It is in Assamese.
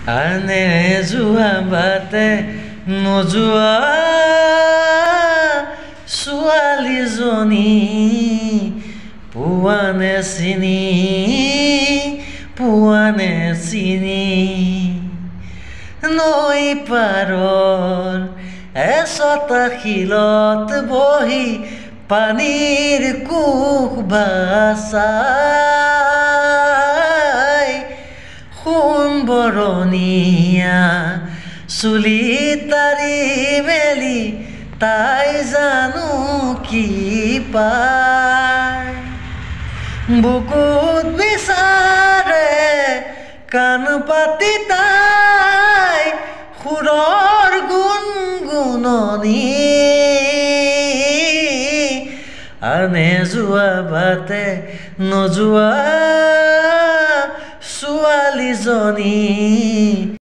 আনে যোৱা বাটে নোযোৱা ছোৱালীজনী পোৱানে চিনি নৈ পাৰৰ এচটা শিলত বহি পানীৰ কোষ বাচাই সোণ বৰণীয়া চুলি তাৰি মেলি তাই জানো কি পায় বুকুত বিচাৰে কাণ পাতি তাই সুৰৰ গুণগুণনি আনে যোৱা বাটে নোযোৱা ছোৱালীজনী